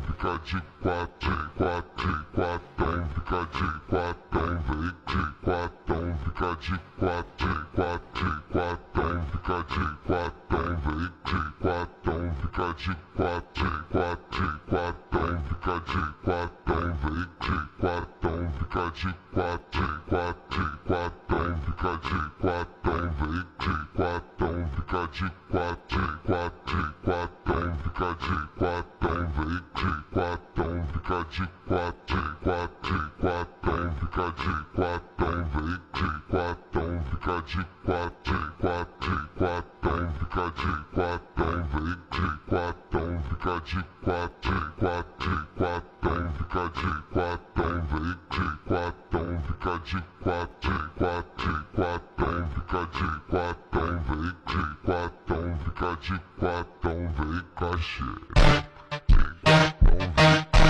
fica de quatro, quatão, fica de quatão, vem de quatão, fica de quatro, quatão, fica de quatão, vem de quatão, fica de quatro, quatão, fica de quatão, vem de quatão, fica de quatro, quatão, fica de quatão, vem de quatão, fica de quatro, quatão, fica de quatão, vem de quatão, fica de quatro, quatão, fica de quatão, vem de quatão, fica de quatro, quatão, fica de quatão, vem de quatão, fica de quatro, quatão, fica de quatão, vem de quatão, fica de quatro, quatão, fica de quatão, vem de quatão, fica de quatão, vem cachê.